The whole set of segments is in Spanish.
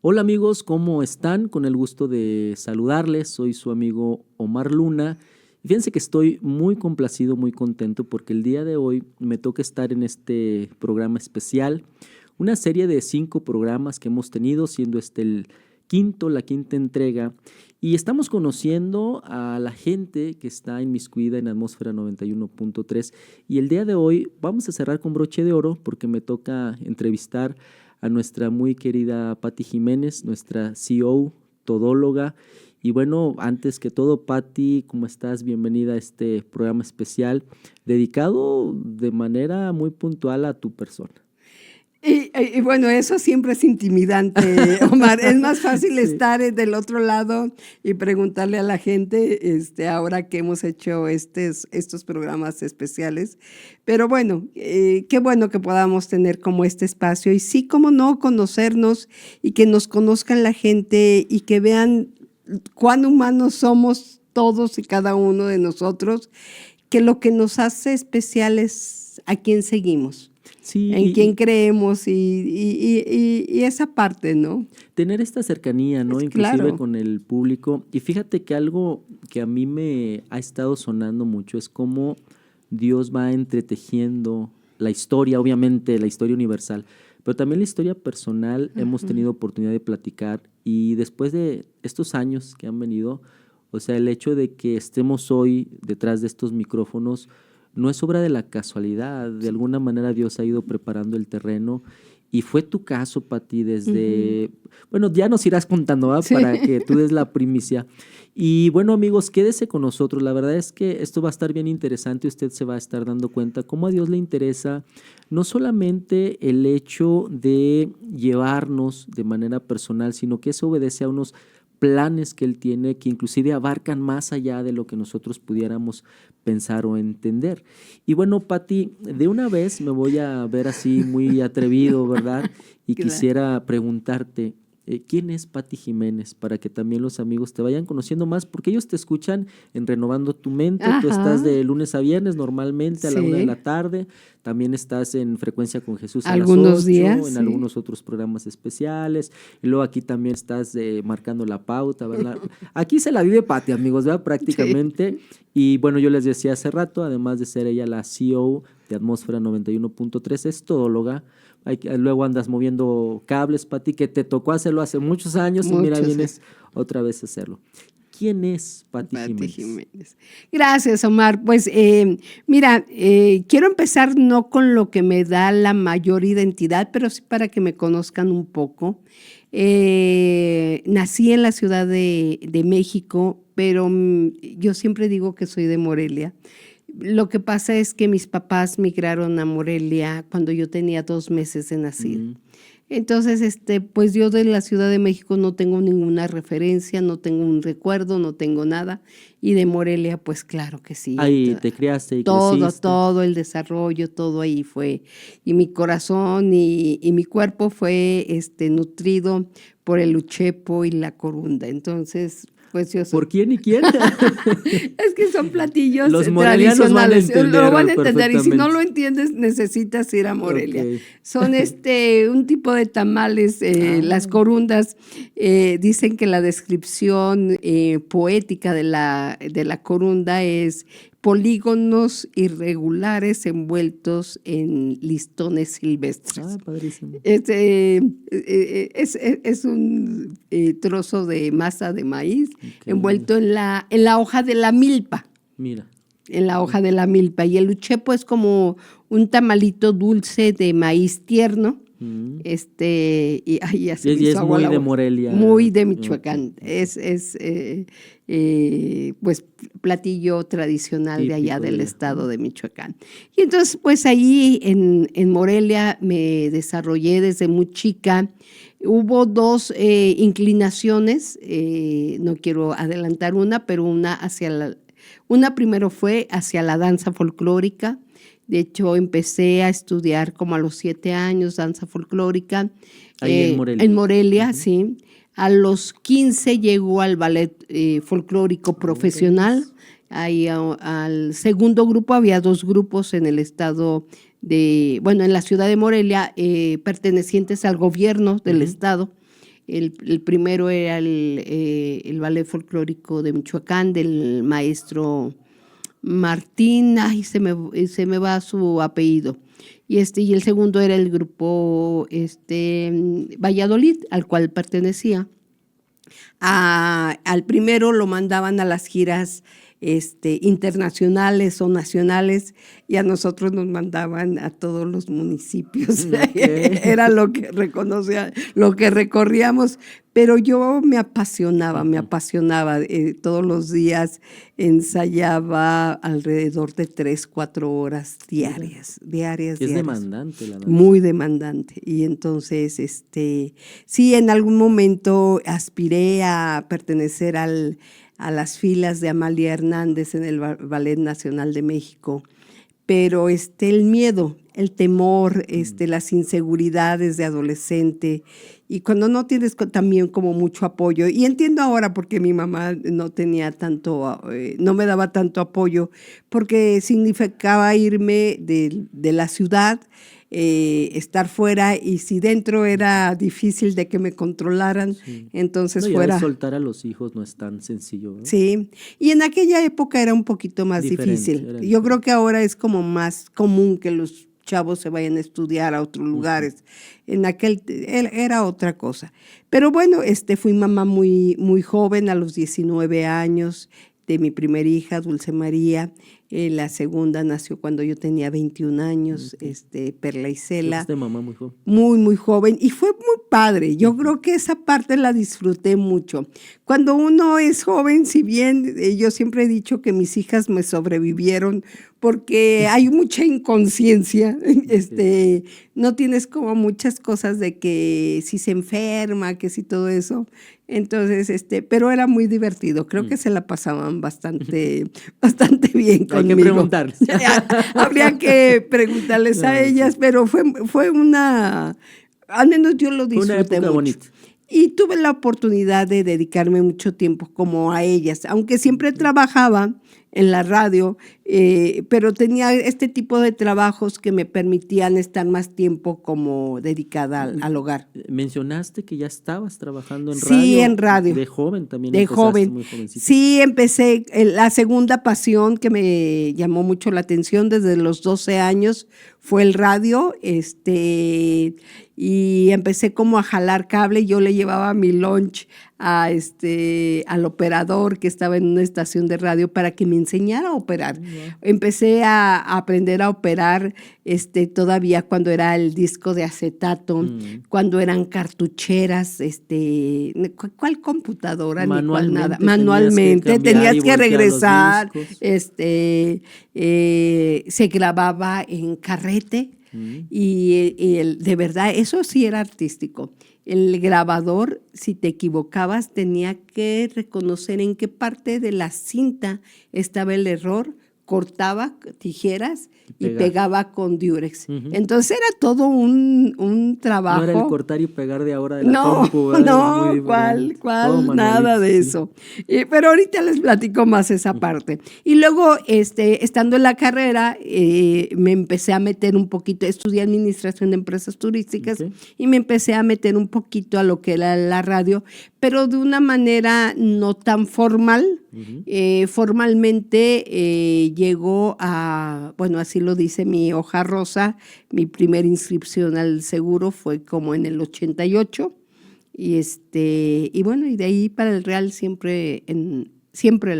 Hola amigos, ¿cómo están? Con el gusto de saludarles, soy su amigo Omar Luna. Y fíjense que estoy muy complacido, muy contento porque el día de hoy me toca estar en este programa especial, una serie de 5 programas que hemos tenido, siendo este la quinta entrega, y estamos conociendo a la gente que está inmiscuida en Atmósfera 91.3 y el día de hoy vamos a cerrar con broche de oro porque me toca entrevistar a nuestra muy querida Patti Jiménez, nuestra CEO, todóloga. Y bueno, antes que todo, Patti, ¿cómo estás? Bienvenida a este programa especial dedicado de manera muy puntual a tu persona. Y bueno, eso siempre es intimidante, Omar. Es más fácil Sí. estar del otro lado y preguntarle a la gente, ahora que hemos hecho estos programas especiales. Pero bueno, qué bueno que podamos tener como este espacio y sí, cómo no, conocernos y que nos conozcan la gente y que vean cuán humanos somos todos y cada uno de nosotros, que lo que nos hace especial es a quién seguimos. Sí, En quién creemos y esa parte, ¿no? tener esta cercanía, ¿no? Es Inclusive claro. con el público. Y fíjate que algo que a mí me ha estado sonando mucho es cómo Dios va entretejiendo la historia, obviamente la historia universal, pero también la historia personal. Hemos tenido oportunidad de platicar y después de estos años que han venido, o sea, el hecho de que estemos hoy detrás de estos micrófonos no es obra de la casualidad. De alguna manera Dios ha ido preparando el terreno y fue tu caso, Pati, desde... Bueno, ya nos irás contando, ¿va? Sí. Para que tú des la primicia. Y bueno, amigos, quédese con nosotros. La verdad es que esto va a estar bien interesante. Usted se va a estar dando cuenta cómo a Dios le interesa no solamente el hecho de llevarnos de manera personal, sino que eso obedece a unos planes que Él tiene que inclusive abarcan más allá de lo que nosotros pudiéramos pensar o entender. Y bueno, Pati, de una vez me voy a ver así muy atrevido, ¿verdad? Y Claro. quisiera preguntarte, ¿quién es Patti Jiménez? Para que también los amigos te vayan conociendo más, porque ellos te escuchan en Renovando tu Mente. Tú estás Ajá. de lunes a viernes normalmente a la 1 de la Sí. tarde. También estás en Frecuencia con Jesús a las Algunos 8, días, en sí. algunos otros programas especiales. Y luego aquí también estás marcando la pauta, ¿verdad? Aquí se la vive Patti, amigos, ¿verdad? Sí. Prácticamente. Y bueno, yo les decía hace rato, además de ser ella la CEO de Atmósfera 91.3, es todóloga. Luego andas moviendo cables, Pati, que te tocó hacerlo hace muchos años y mira, Muchos, vienes otra vez a hacerlo. ¿Quién es Patti Patti Jiménez? Jiménez. Gracias, Omar. Pues mira, quiero empezar no con lo que me da la mayor identidad, pero sí para que me conozcan un poco. Nací en la Ciudad de México, pero yo siempre digo que soy de Morelia. Lo que pasa es que mis papás migraron a Morelia cuando yo tenía 2 meses de nacida. Entonces, pues yo de la Ciudad de México no tengo ninguna referencia, no tengo un recuerdo, no tengo nada. Y de Morelia, pues claro que sí. Ahí te criaste y Todo, creciste. todo el desarrollo, todo ahí fue. Y mi corazón y mi cuerpo fue nutrido por el uchepo y la corunda. Entonces, pues yo soy. ¿Por quién y quién? Es que son platillos Los morelianos van a tradicionales, lo van entender a entender y si no perfectamente. lo entiendes necesitas ir a Morelia. Ok. Son un tipo de tamales, las Ah, corundas, dicen que la descripción poética de la corunda es polígonos irregulares envueltos en listones silvestres. padrísimo. Es un trozo de masa de maíz Ok. envuelto en la hoja de la milpa, Mira. en la hoja de la milpa. Y el uchepo es como un tamalito dulce de maíz tierno. Mm. Y ay, ya se me Y hizo es agua muy la de boca. Morelia. Muy de Ok, Michoacán. ok. Pues platillo tradicional de allá Típico de del allá. estado de Michoacán. Y entonces, pues ahí en Morelia me desarrollé desde muy chica. Hubo 2 inclinaciones, no quiero adelantar una, pero una primero fue hacia la danza folclórica. De hecho, empecé a estudiar como a los 7 años danza folclórica. Ahí en Morelia. En Morelia, sí. A los 15 llegó al ballet folclórico profesional. Ahí al segundo grupo, había 2 grupos en el estado en la ciudad de Morelia, pertenecientes al gobierno del estado. El primero era el ballet folclórico de Michoacán, del maestro Martín, ay, se me va su apellido. Y el segundo era el grupo Valladolid, al cual pertenecía. Al primero lo mandaban a las giras internacionales o nacionales, y a nosotros nos mandaban a todos los municipios. Okay. Era lo que reconocía, lo que recorríamos, pero yo me apasionaba. Todos los días ensayaba alrededor de 3-4 horas diarias. Es demandante la danza. Muy demandante. Y entonces, sí, en algún momento aspiré a pertenecer a las filas de Amalia Hernández en el Ballet Nacional de México, pero el miedo, el temor, las inseguridades de adolescente, y cuando no tienes también como mucho apoyo, y entiendo ahora por qué mi mamá no tenía tanto, no me daba tanto apoyo, porque significaba irme de la ciudad, estar fuera, y si dentro era difícil de que me controlaran, sí. Entonces fuera. Soltar a los hijos no es tan sencillo, ¿no? Sí, y en aquella época era un poquito más difícil. Yo creo que ahora es como más común que los chavos se vayan a estudiar a otros lugares. En aquel era otra cosa. Pero bueno, fui mamá muy, muy joven, a los 19 años, de mi primera hija, Dulce María. La segunda nació cuando yo tenía 21 años, Perla Isela. Fuiste mamá muy joven. Muy, muy joven, y fue muy padre. Yo creo que esa parte la disfruté mucho. Cuando uno es joven, si bien yo siempre he dicho que mis hijas me sobrevivieron porque hay mucha inconsciencia, no tienes como muchas cosas de que si se enferma, que si todo eso. Entonces, pero era muy divertido. Creo que se la pasaban bastante bien conmigo. Hay que preguntarles. Habría que preguntarles a ellas, pero fue una, al menos yo lo disfruté una época mucho. Bonita. Y tuve la oportunidad de dedicarme mucho tiempo como a ellas, aunque siempre trabajaba en la radio, pero tenía este tipo de trabajos que me permitían estar más tiempo como dedicada al hogar. Mencionaste que ya estabas trabajando en radio. Sí, en radio. De joven también. De joven. Muy jovencita. Sí, empecé. La segunda pasión que me llamó mucho la atención desde los 12 años fue el radio, y empecé como a jalar cable. Yo le llevaba mi lunch al operador que estaba en una estación de radio para que me enseñara a operar. Yeah. Empecé a aprender a operar todavía cuando era el disco de acetato, cuando eran cartucheras, ¿cuál computadora? Ni cuál nada. Manualmente tenías que regresar, se grababa en carrete. Y de verdad, eso sí era artístico. El grabador, si te equivocabas, tenía que reconocer en qué parte de la cinta estaba el error, cortaba tijeras y pegaba con Durex. Entonces era todo un trabajo. No era el cortar y pegar de ahora de la compu. No, ¿cuál? Nada de eso. Pero ahorita les platico más esa parte. Y luego, estando en la carrera, me empecé a meter un poquito, estudié administración de empresas turísticas, y me empecé a meter un poquito a lo que era la radio, pero de una manera no tan formal. Formalmente llegó a, bueno, así lo dice mi hoja rosa, mi primera inscripción al seguro fue como en el 88, y bueno, y de ahí para el Real siempre en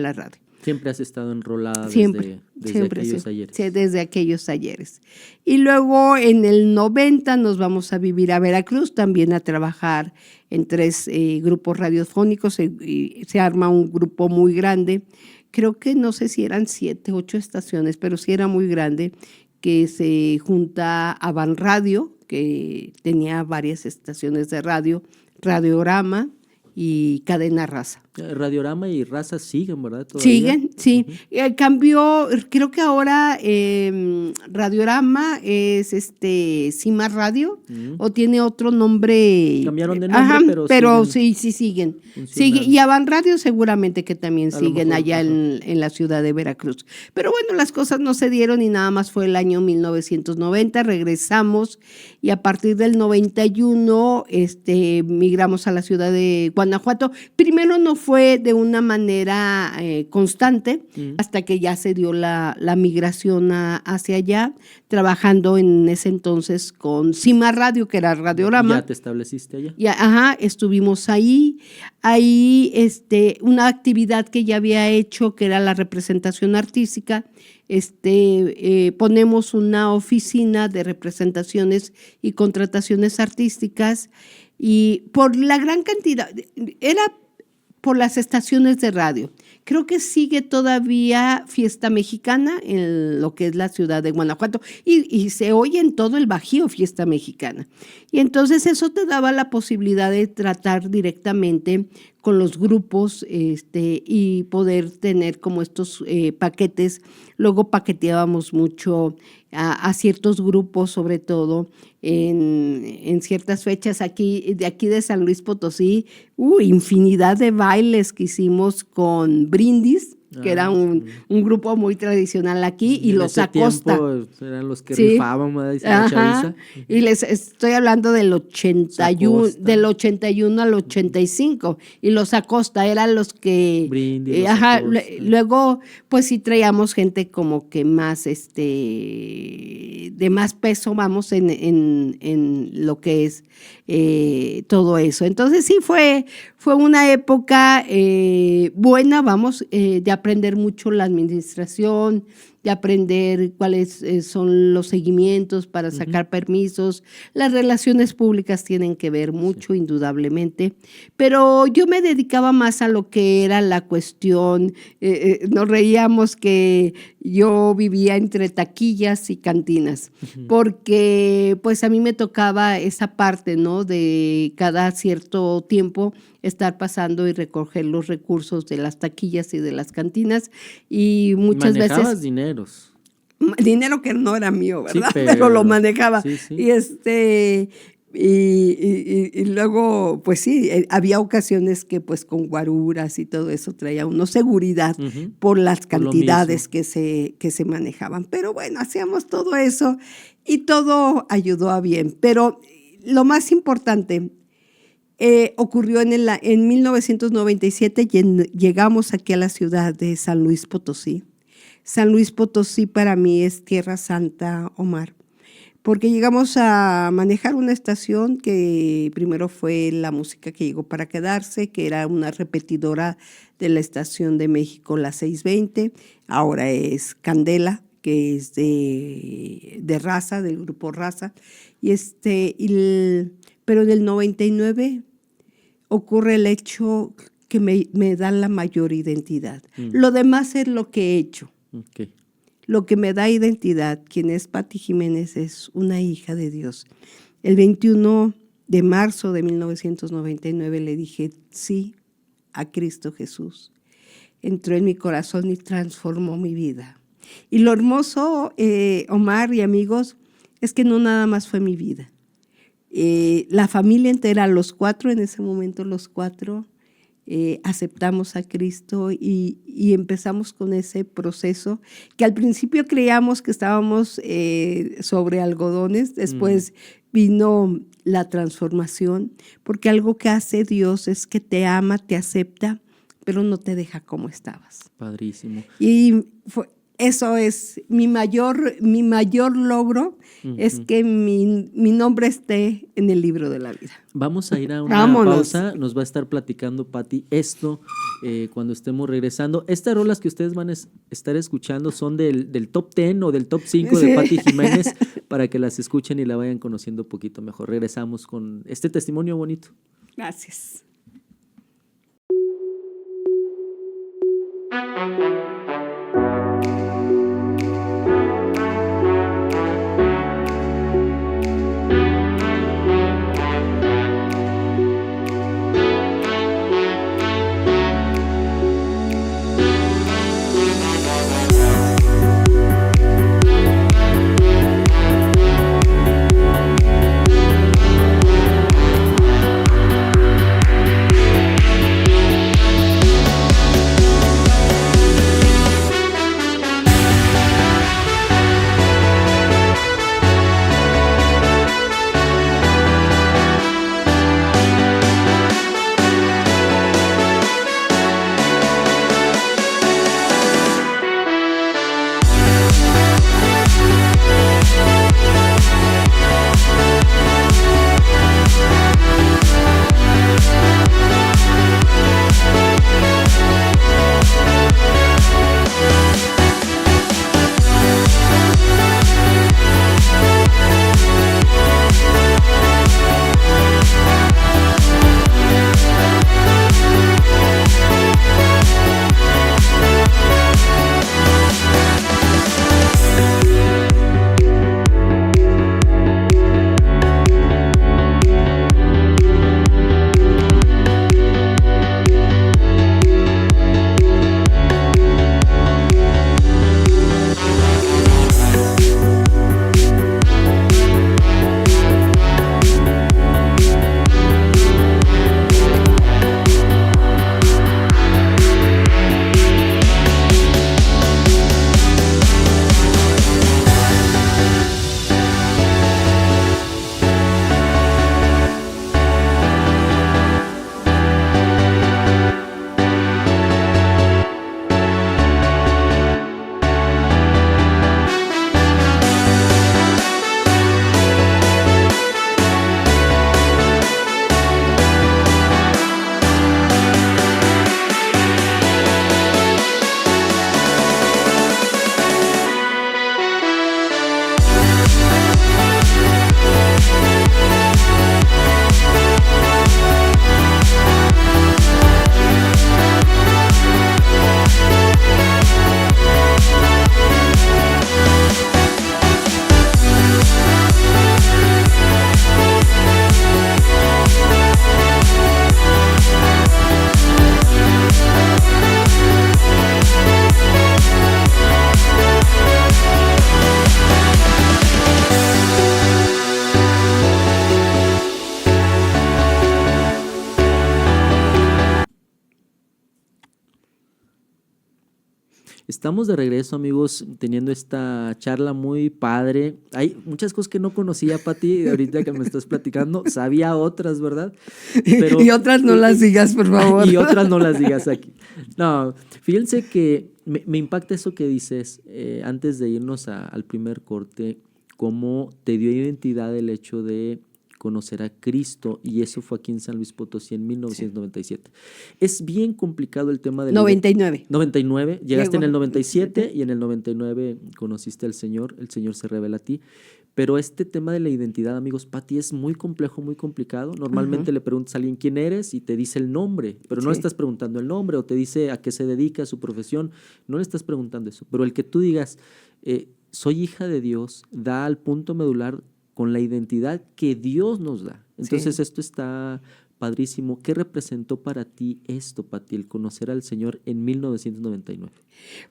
la radio. Siempre has estado enrolada siempre, desde aquellos ayeres. Sí, desde aquellos ayeres. Y luego en el 90 nos vamos a vivir a Veracruz, también a trabajar en 3 grupos radiofónicos. Se arma un grupo muy grande. Creo que no sé si eran 7, 8 estaciones, pero sí era muy grande, que se junta a Van Radio, que tenía varias estaciones de radio, Radiorama y Cadena Raza. Radiorama y Raza siguen, ¿verdad? ¿Todavía? Siguen, sí. Cambió, creo que ahora Radiorama es Cima Radio o tiene otro nombre. Cambiaron de nombre, pero siguen sí siguen. funcionando. Y Avan Radio seguramente que también A lo siguen mejor, allá ajá. en la ciudad de Veracruz. Pero bueno, las cosas no se dieron y nada más fue el año 1990, regresamos y a partir del 91 migramos a la ciudad de Guanajuato. Primero no fue de una manera constante hasta que ya se dio la migración hacia allá, trabajando en ese entonces con Cima Radio, que era Radiorama. ¿Ya te estableciste allá? Estuvimos ahí, una actividad que ya había hecho, que era la representación artística. Ponemos una oficina de representaciones y contrataciones artísticas, y por la gran cantidad, era por las estaciones de radio. Creo que sigue todavía Fiesta Mexicana en lo que es la ciudad de Guanajuato y se oye en todo el Bajío Fiesta Mexicana. Y entonces eso te daba la posibilidad de tratar directamente con los grupos y poder tener como estos paquetes. Luego paqueteábamos mucho a ciertos grupos, sobre todo en ciertas fechas de aquí de San Luis Potosí, infinidad de bailes que hicimos con Brindis, que era un grupo muy tradicional aquí, y los Acosta. Eran los que rifaban, ¿verdad? Dice la chaviza. Y les estoy hablando del 81 al 85, y los Acosta eran los que Brindis, luego pues sí traíamos gente como que más de más peso, vamos, en lo que es todo eso. Entonces sí fue una época buena, vamos, de aprender mucho la administración, de aprender cuáles son los seguimientos para sacar permisos. Las relaciones públicas tienen que ver mucho, indudablemente, pero yo me dedicaba más a lo que era la cuestión, nos reíamos que yo vivía entre taquillas y cantinas, porque pues a mí me tocaba esa parte, ¿no? De cada cierto tiempo estar pasando y recoger los recursos de las taquillas y de las cantinas, y muchas veces dinero que no era mío, ¿verdad? Sí, pero lo manejaba. Sí. Y luego, pues sí, había ocasiones que pues con guaruras y todo eso traía uno seguridad por las cantidades que se manejaban. Pero bueno, hacíamos todo eso y todo ayudó a bien. Pero lo más importante ocurrió en 1997, llegamos aquí a la ciudad de San Luis Potosí. San Luis Potosí para mí es Tierra Santa, Omar, porque llegamos a manejar una estación que primero fue la música que llegó para quedarse, que era una repetidora de la estación de México, la 620, ahora es Candela, que es de Raza, del grupo Raza, pero en el 99 ocurre el hecho que me da la mayor identidad. Lo demás es lo que he hecho. Okay. Lo que me da identidad, quien es Pati Jiménez, es una hija de Dios. El 21 de marzo de 1999 le dije sí a Cristo Jesús. Entró en mi corazón y transformó mi vida. Y lo hermoso, Omar y amigos, es que no nada más fue mi vida. La familia entera, los cuatro en ese momento, aceptamos a Cristo y empezamos con ese proceso que al principio creíamos que estábamos sobre algodones, después vino la transformación, porque algo que hace Dios es que te ama, te acepta, pero no te deja como estabas. Padrísimo. Y eso es mi mayor logro, es que mi nombre esté en el libro de la vida. Vamos a ir a una pausa, nos va a estar platicando Pati esto cuando estemos regresando. Estas rolas que ustedes van a estar escuchando son del top 10 o del top 5 de Pati Jiménez, para que las escuchen y la vayan conociendo un poquito mejor. Regresamos con este testimonio bonito. Gracias. Estamos de regreso, amigos, teniendo esta charla muy padre. Hay muchas cosas que no conocía, Pati, ahorita que me estás platicando. Sabía otras, ¿verdad? Pero, y otras no las digas, por favor. y otras no las digas aquí. No, fíjense que me impacta eso que dices antes de irnos al primer corte, cómo te dio identidad el hecho de conocer a Cristo, y eso fue aquí en San Luis Potosí en 1997. Sí. Es bien complicado el tema del 99. 99, llegaste Llegó. En el 97 y en el 99 conociste al Señor, el Señor se revela a ti. Pero este tema de la identidad, amigos, Pati, es muy complejo, muy complicado. Normalmente le preguntas a alguien quién eres y te dice el nombre, pero no le estás preguntando el nombre, o te dice a qué se dedica, su profesión. No le estás preguntando eso. Pero el que tú digas, soy hija de Dios, da al punto medular con la identidad que Dios nos da. Entonces esto está padrísimo. ¿Qué representó para ti esto, Pati, el conocer al Señor en 1999?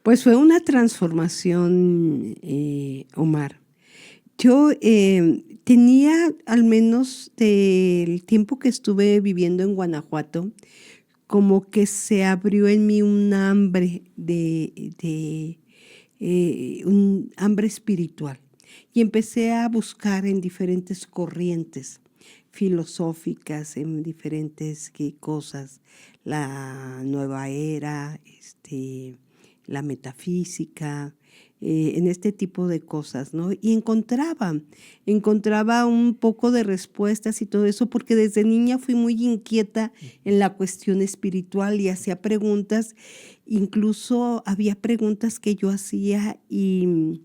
Pues fue una transformación, Omar. Yo tenía, al menos del tiempo que estuve viviendo en Guanajuato, como que se abrió en mí un hambre un hambre espiritual. Y empecé a buscar en diferentes corrientes filosóficas, en diferentes cosas, la nueva era, la metafísica, en este tipo de cosas, ¿no? Y encontraba un poco de respuestas y todo eso, porque desde niña fui muy inquieta en la cuestión espiritual y hacía preguntas. Incluso había preguntas que yo hacía y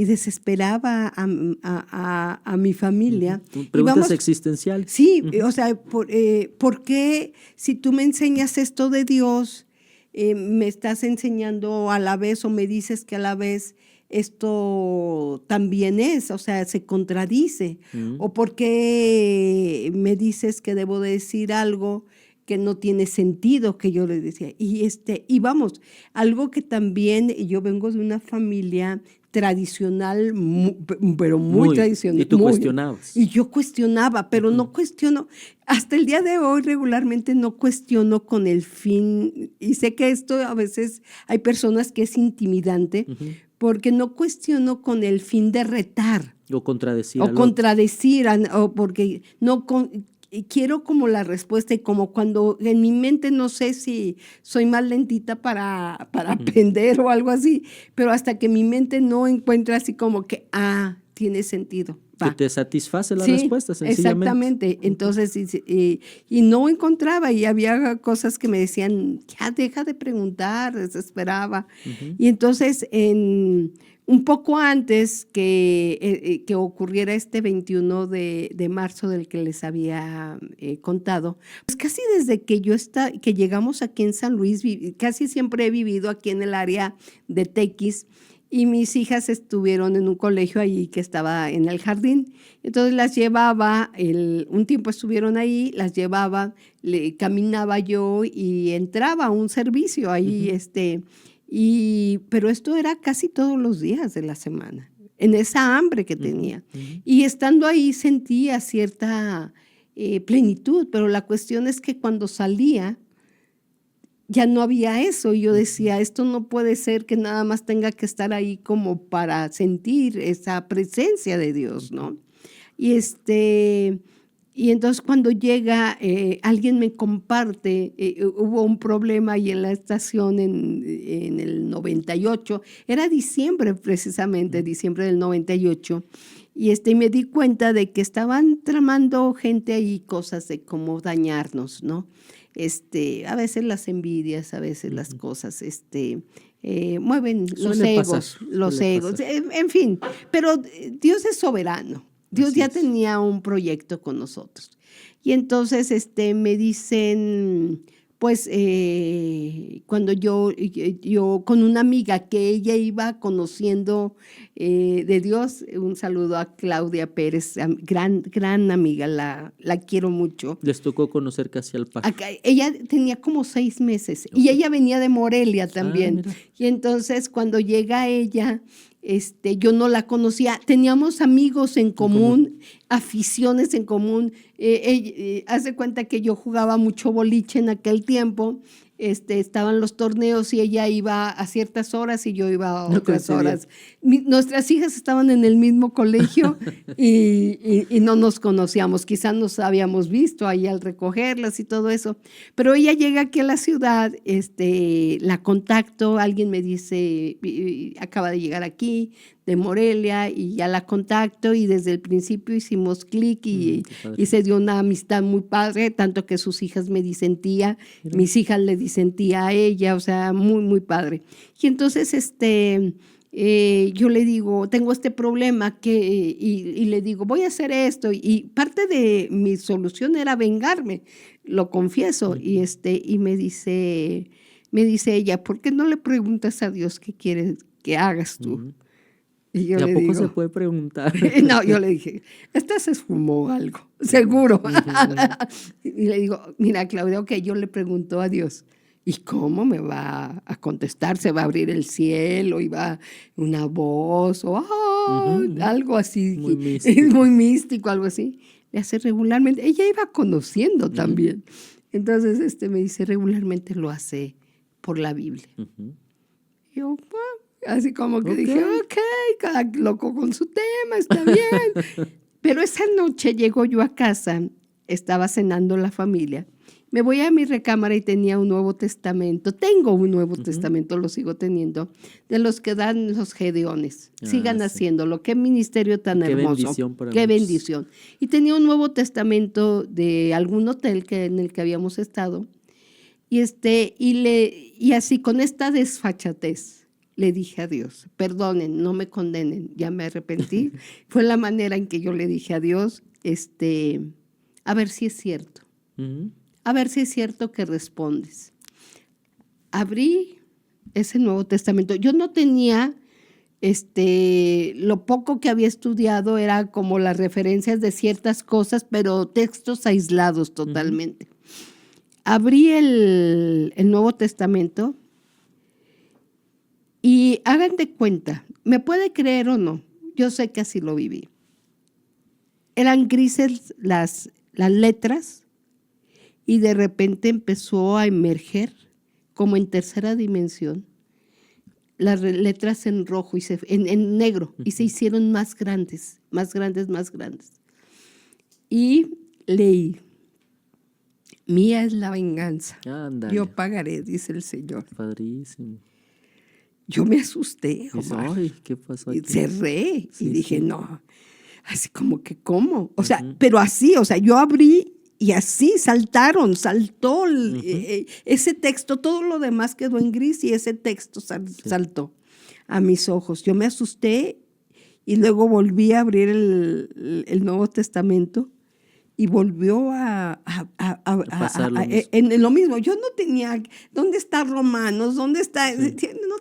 desesperaba a mi familia. Preguntas existenciales. Sí, o sea, ¿por qué si tú me enseñas esto de Dios, me estás enseñando a la vez o me dices que a la vez esto también es? O sea, se contradice. ¿O por qué me dices que debo decir algo que no tiene sentido, que yo le decía? Y vamos, algo que también, yo vengo de una familia tradicional, pero muy tradicional. Y tú cuestionabas. Y yo cuestionaba, pero no cuestiono. Hasta el día de hoy regularmente no cuestiono con el fin, y sé que esto a veces hay personas que es intimidante, porque no cuestiono con el fin de retar. O contradecir. O porque no quiero como la respuesta, y como cuando en mi mente no sé si soy más lentita para aprender o algo así, pero hasta que mi mente no encuentra así como que, tiene sentido. Que te satisface la respuesta, sencillamente. Exactamente. Entonces, y no encontraba, y había cosas que me decían, ya deja de preguntar, desesperaba. Y entonces, un poco antes que ocurriera este 21 de marzo del que les había contado, pues casi desde que que llegamos aquí en San Luis, casi siempre he vivido aquí en el área de Tequis, y mis hijas estuvieron en un colegio ahí que estaba en el jardín. Entonces las llevaba, un tiempo estuvieron ahí, las llevaba, caminaba yo y entraba a un servicio ahí, pero esto era casi todos los días de la semana, en esa hambre que tenía. Y estando ahí sentía cierta plenitud, pero la cuestión es que cuando salía, ya no había eso. Y yo decía, esto no puede ser que nada más tenga que estar ahí como para sentir esa presencia de Dios, ¿no? Y entonces cuando llega, alguien me comparte, hubo un problema ahí en la estación en el 98, era diciembre precisamente, diciembre del 98, y me di cuenta de que estaban tramando gente ahí cosas de cómo dañarnos, ¿no? A veces las envidias, a veces las cosas, mueven los egos, en fin, pero Dios es soberano. Dios ya tenía un proyecto con nosotros. Y entonces me dicen, pues cuando yo con una amiga que ella iba conociendo de Dios, un saludo a Claudia Pérez, gran amiga, la quiero mucho. Les tocó conocer casi al par. Ella tenía como 6 meses, y ella venía de Morelia también. Y entonces cuando llega ella, yo no la conocía, teníamos amigos en común, aficiones en común. Hace cuenta que yo jugaba mucho boliche en aquel tiempo, estaban los torneos y ella iba a ciertas horas y yo iba a No otras coincidía. horas. Nuestras hijas estaban en el mismo colegio y no nos conocíamos. Quizás nos habíamos visto ahí al recogerlas y todo eso. Pero ella llega aquí a la ciudad, la contacto, alguien me dice, acaba de llegar aquí, de Morelia, y ya la contacto y desde el principio hicimos clic Qué padre. y se dio una amistad muy padre, tanto que sus hijas me dicen tía, Mira. mis hijas le dicen tía a ella, o sea, muy, muy padre. Y entonces, yo le digo, tengo este problema y le digo, voy a hacer esto. Y parte de mi solución era vengarme, lo confieso. Y me dice ella, ¿por qué no le preguntas a Dios qué quieres que hagas tú? Y yo ¿Y a le poco se digo, puede preguntar? no, yo le dije, esta se fumó algo, seguro. Y le digo, mira, Claudia, ok, yo le pregunto a Dios, ¿y cómo me va a contestar? ¿Se va a abrir el cielo? ¿Y va una voz? O algo así, Muy místico. muy místico, algo así. Le hace regularmente. Ella iba conociendo también. Entonces, me dice, regularmente lo hace por la Biblia. Yo, así como que dije, ok, cada loco con su tema, está bien. Pero esa noche llego yo a casa, estaba cenando la familia, me voy a mi recámara y tenía un Nuevo Testamento. Tengo un Nuevo Testamento, lo sigo teniendo, de los que dan los gedeones. Sigan sí. haciéndolo. Qué ministerio tan Qué hermoso. bendición para Qué muchos. bendición. Y tenía un Nuevo Testamento de algún hotel en el que habíamos estado. Y así con esta desfachatez le dije a Dios, perdonen, no me condenen, ya me arrepentí. Fue la manera en que yo le dije a Dios, a ver si es cierto, a ver si es cierto que respondes. Abrí ese Nuevo Testamento. Yo no tenía, lo poco que había estudiado era como las referencias de ciertas cosas, pero textos aislados totalmente. Abrí el Nuevo Testamento y hagan de cuenta, me puede creer o no, yo sé que así lo viví. Eran grises las letras y de repente empezó a emerger como en tercera dimensión las letras en rojo y en negro y se hicieron más grandes, más grandes, más grandes. Y leí. Mía es la venganza. Ándale. Yo pagaré, dice el Señor. Padrísimo. Yo me asusté, Dices, Omar. ay, ¿qué pasó Y aquí? cerré Sí, y dije, sí. no. Así como que, ¿cómo? O sea, pero así, o sea, yo abrí y así saltó ese texto, todo lo demás quedó en gris y ese texto saltó a mis ojos. Yo me asusté y luego volví a abrir el Nuevo Testamento y volvió pasar lo mismo. en lo mismo. Yo no tenía, ¿dónde está Romanos? ¿Dónde está? No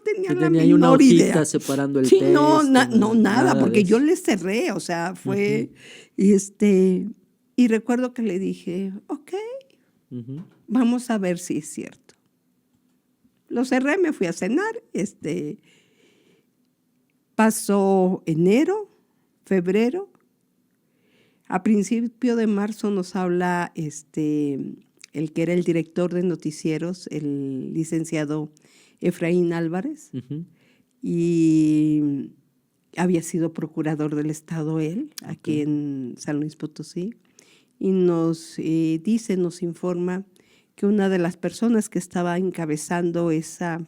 tenía Sí, la tenía ahí una menor hojita idea. separando el Sí, texto. nada, porque de yo eso. le cerré, o sea, fue, y recuerdo que le dije, ok, vamos a ver si es cierto. Lo cerré, me fui a cenar, pasó enero, febrero. A principio de marzo nos habla el que era el director de noticieros, el licenciado Efraín Álvarez, y había sido procurador del Estado él, aquí en San Luis Potosí, y nos nos informa que una de las personas que estaba encabezando esa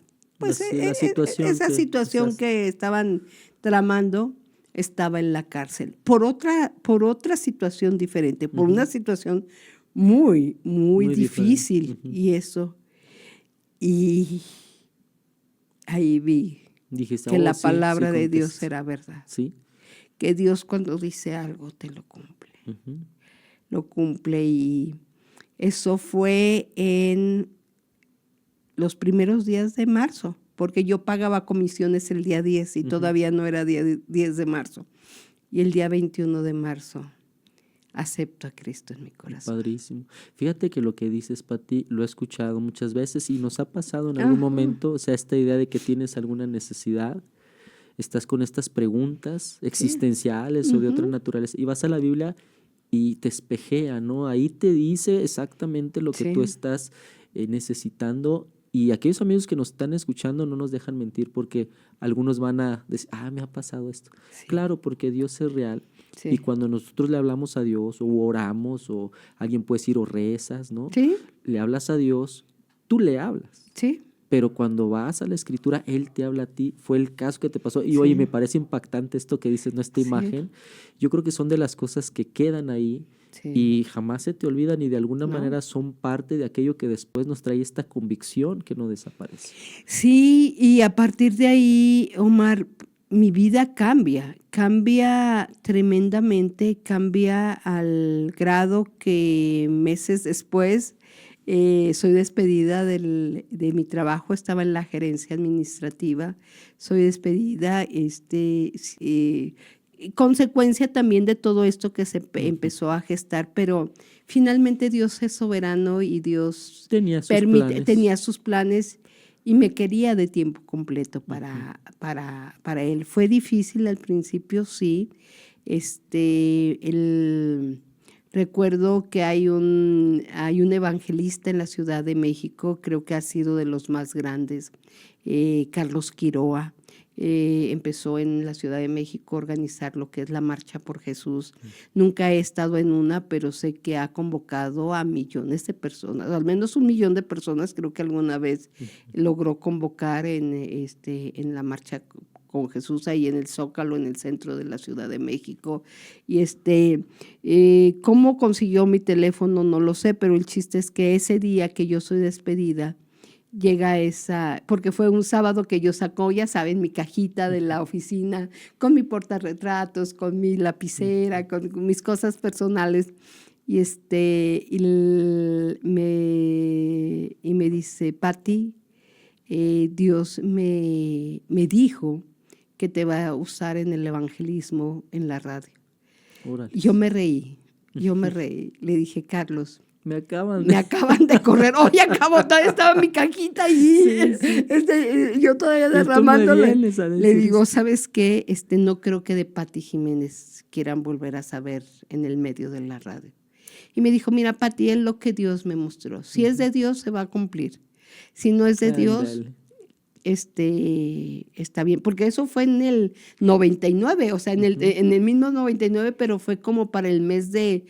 situación que estaban tramando estaba en la cárcel por otra situación diferente, por una situación muy, muy difícil. Y eso. Y ahí vi que la palabra de Dios era verdad. ¿Sí? Que Dios cuando dice algo te lo cumple. Lo cumple y eso fue en los primeros días de marzo, porque yo pagaba comisiones el día 10 y todavía no era día 10 de marzo. Y el día 21 de marzo acepto a Cristo en mi corazón. Padrísimo. Fíjate que lo que dices, Pati, lo he escuchado muchas veces y nos ha pasado en algún momento, o sea, esta idea de que tienes alguna necesidad, estás con estas preguntas existenciales o de otra naturaleza y vas a la Biblia y te espejea, ¿no? Ahí te dice exactamente lo que tú estás necesitando Y aquellos amigos que nos están escuchando no nos dejan mentir, porque algunos van a decir, me ha pasado esto. Sí. Claro, porque Dios es real. Sí. Y cuando nosotros le hablamos a Dios, o oramos, o alguien puede decir, o rezas, ¿no? Sí. Le hablas a Dios, tú le hablas. Sí. Pero cuando vas a la Escritura, Él te habla a ti. Fue el caso que te pasó. Y Sí. oye, me parece impactante esto que dices, ¿no? Esta Sí. imagen. Yo creo que son de las cosas que quedan ahí Sí. y jamás se te olvidan, y de alguna No. manera son parte de aquello que después nos trae esta convicción que no desaparece. Sí, y a partir de ahí, Omar, mi vida cambia tremendamente, cambia al grado que meses después soy despedida de mi trabajo, estaba en la gerencia administrativa, soy despedida, consecuencia también de todo esto que se empezó a gestar, pero finalmente Dios es soberano y Dios Tenía sus planes. tenía sus planes y me quería de tiempo completo para Él. Fue difícil al principio, sí. Recuerdo que hay un evangelista en la Ciudad de México, creo que ha sido de los más grandes, Carlos Quiroa. Empezó en la Ciudad de México a organizar lo que es la Marcha por Jesús. Nunca he estado en una, pero sé que ha convocado a millones de personas, al menos 1 millón de personas, creo que alguna vez logró convocar en la Marcha con Jesús ahí en el Zócalo, en el centro de la Ciudad de México. Y ¿cómo consiguió mi teléfono? No lo sé, pero el chiste es que ese día que yo soy despedida, llega porque fue un sábado que yo sacó, ya saben, mi cajita de la oficina, con mi portarretratos, con mi lapicera, con mis cosas personales, y me dice, Pati, Dios me dijo que te va a usar en el evangelismo en la radio. Órale. Y yo me reí, le dije, Carlos, me acaban de correr. Hoy todavía estaba mi cajita allí. Sí. Yo todavía derramándole. Le digo, ¿sabes qué? No creo que de Pati Jiménez quieran volver a saber en el medio de la radio. Y me dijo, mira, Pati, es lo que Dios me mostró. Si es de Dios, se va a cumplir. Si no es de Dios, está bien. Porque eso fue en el 99, o sea, en el mismo 99, pero fue como para el mes de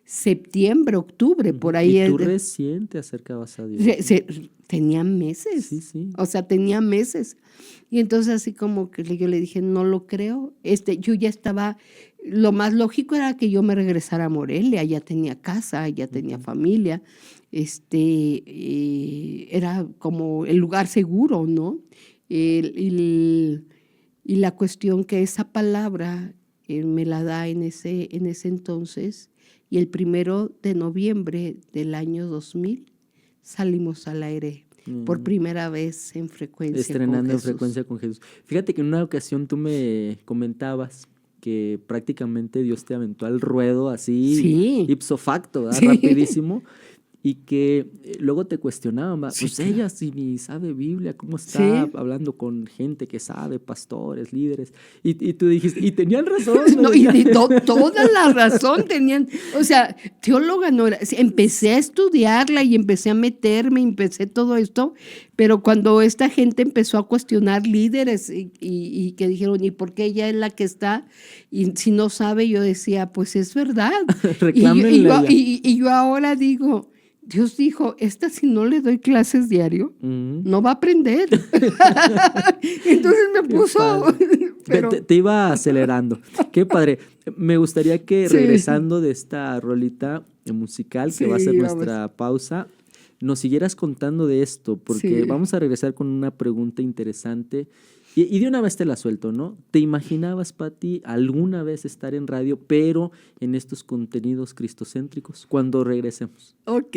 septiembre, octubre, por ahí. Y tú recién te acercabas a Dios. Tenía meses. Sí. O sea, tenía meses. Y entonces así como que yo le dije, no lo creo. Yo ya estaba, lo más lógico era que yo me regresara a Morelia, ya tenía casa, ya tenía familia. Era como el lugar seguro, ¿no? Y la cuestión que esa palabra me la da en ese entonces. Y el 1 de noviembre del año 2000 salimos al aire por primera vez en Frecuencia Estrenando con Jesús. En Frecuencia con Jesús. Fíjate que en una ocasión tú me comentabas que prácticamente Dios te aventó al ruedo así, ipso facto, ¿verdad? Rapidísimo. Y que luego te cuestionaban, pues ella si ni sabe Biblia, ¿cómo está hablando con gente que sabe, pastores, líderes? Y tú dijiste, y tenían razón. No, toda la razón tenían. O sea, teóloga no era. Empecé a estudiarla y empecé a meterme, empecé todo esto, pero cuando esta gente empezó a cuestionar líderes y que dijeron, ¿y por qué ella es la que está? Y si no sabe, yo decía, pues es verdad. y yo ahora digo, Dios dijo, esta si no le doy clases diario, no va a aprender. Entonces me puso... Pero... Te iba acelerando. Qué padre. Me gustaría que regresando de esta rolita musical, que va a ser nuestra pausa, nos siguieras contando de esto, porque vamos a regresar con una pregunta interesante. Y de una vez te la suelto, ¿no? ¿Te imaginabas, Pati, alguna vez estar en radio, pero en estos contenidos cristocéntricos, cuando regresemos? Ok.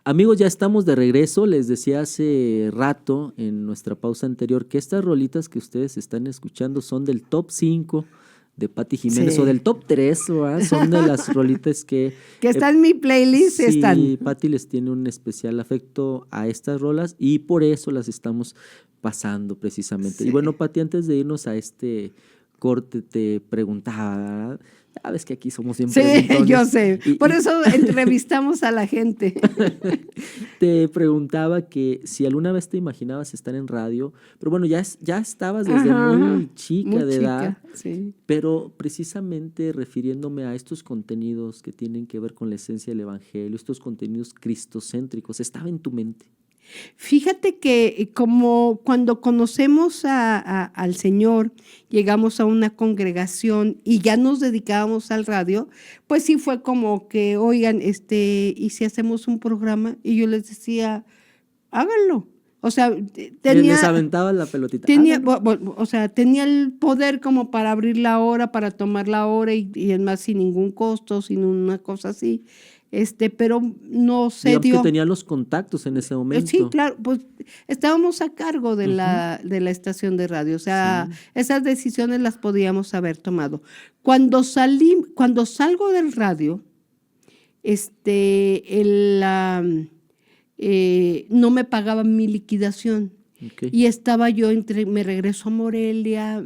Amigos, ya estamos de regreso. Les decía hace rato en nuestra pausa anterior que estas rolitas que ustedes están escuchando son del top 5 de Pati Jiménez, Sí. o del top 3, ¿verdad? Son de las rolitas que está en mi playlist, sí, están. Pati les tiene un especial afecto a estas rolas y por eso las estamos pasando precisamente. Sí. Y bueno, Pati, antes de irnos a este corte te preguntaba, ¿verdad? Sabes que aquí somos bien Sí, preguntones. yo sé. Por eso entrevistamos a la gente. Te preguntaba que si alguna vez te imaginabas estar en radio, pero bueno, ya estabas desde muy chica muy de edad, sí. pero precisamente refiriéndome a estos contenidos que tienen que ver con la esencia del evangelio, estos contenidos cristocéntricos, ¿estaba en tu mente? Fíjate que como cuando conocemos al Señor, llegamos a una congregación y ya nos dedicábamos al radio, pues sí fue como que, oigan, ¿y si hacemos un programa? Y yo les decía, háganlo. O sea, Les aventaba la pelotita. o sea, tenía el poder como para abrir la hora, para tomar la hora y es más sin ningún costo, sin una cosa así. Pero no se Digamos dio. que tenía los contactos en ese momento. Sí, claro, pues estábamos a cargo de la estación de radio, o sea, esas decisiones las podíamos haber tomado. Cuando salgo del radio, no me pagaban mi liquidación. Okay. Y estaba yo me regreso a Morelia,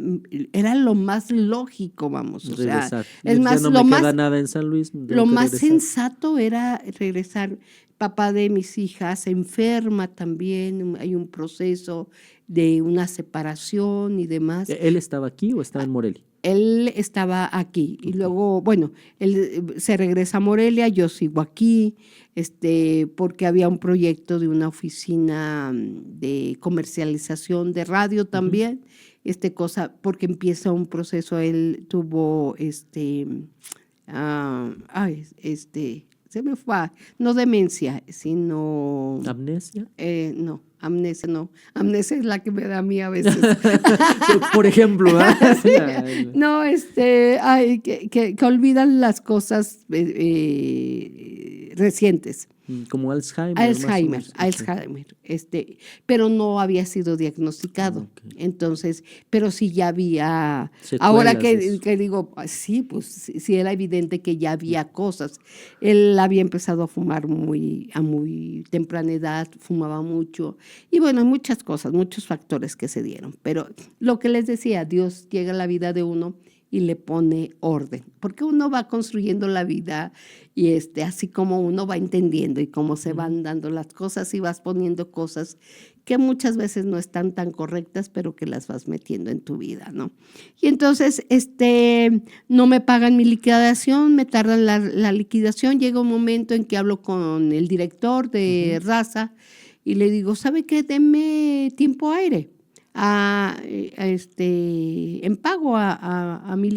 era lo más lógico, vamos, o regresar. sea, es más, no me queda nada en San Luis. Lo más sensato era regresar. Papá de mis hijas se enferma también, hay un proceso de una separación y demás. ¿Él estaba aquí o estaba en Morelia? Él estaba aquí y luego, bueno, él se regresa a Morelia, yo sigo aquí, porque había un proyecto de una oficina de comercialización de radio también, porque empieza un proceso, él tuvo, se me fue, no demencia, sino... ¿Amnesia? No, amnesia no. Amnesia es la que me da a mí a veces. Por ejemplo, ¿verdad? Sí. No, que olvidan las cosas recientes. Como Alzheimer. Alzheimer. Pero no había sido diagnosticado. Okay. Entonces, pero sí ya había. Secuelas ahora que digo, sí, pues sí era evidente que ya había cosas. Él había empezado a fumar a muy temprana edad, fumaba mucho. Y bueno, muchas cosas, muchos factores que se dieron. Pero lo que les decía, Dios llega a la vida de uno y le pone orden, porque uno va construyendo la vida y así como uno va entendiendo y cómo se van dando las cosas y vas poniendo cosas que muchas veces no están tan correctas, pero que las vas metiendo en tu vida, ¿no? Y entonces, no me pagan mi liquidación, me tardan la liquidación, llega un momento en que hablo con el director de Raza y le digo, ¿sabe qué? Deme tiempo aire. En pago a mi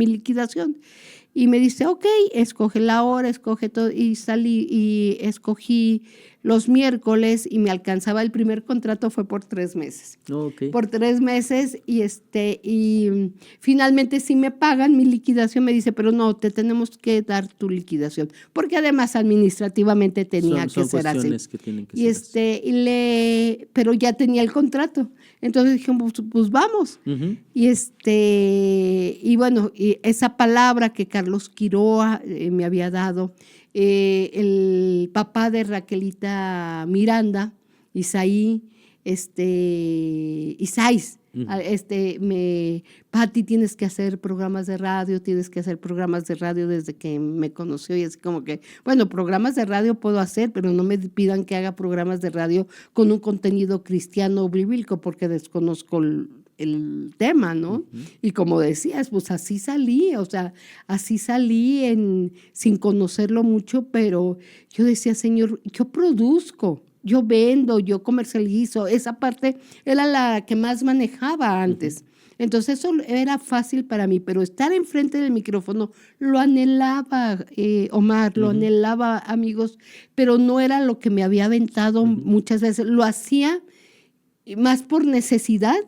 liquidación. Y me dice, ok, escoge la hora, escoge todo. Y salí y escogí los miércoles y me alcanzaba. El primer contrato fue por 3 meses. Okay. Por 3 meses y finalmente si me pagan mi liquidación, me dice, pero no, te tenemos que dar tu liquidación. Porque además administrativamente tenía que ser así. Que tienen que ser así. Pero ya tenía el contrato. Entonces dije, pues vamos. Y bueno, y esa palabra que Carlos Quiroa me había dado, el papá de Raquelita Miranda, Isaías, Pati, tienes que hacer programas de radio desde que me conoció y así como que, bueno, programas de radio puedo hacer, pero no me pidan que haga programas de radio con un contenido cristiano o bíblico porque desconozco el tema, ¿no? Y como decías, pues así salí, sin conocerlo mucho, pero yo decía, Señor, yo produzco, yo vendo, yo comercializo, esa parte era la que más manejaba antes. Entonces eso era fácil para mí, pero estar enfrente del micrófono lo anhelaba, Omar, lo anhelaba, amigos, pero no era lo que me había aventado muchas veces. Lo hacía más por necesidad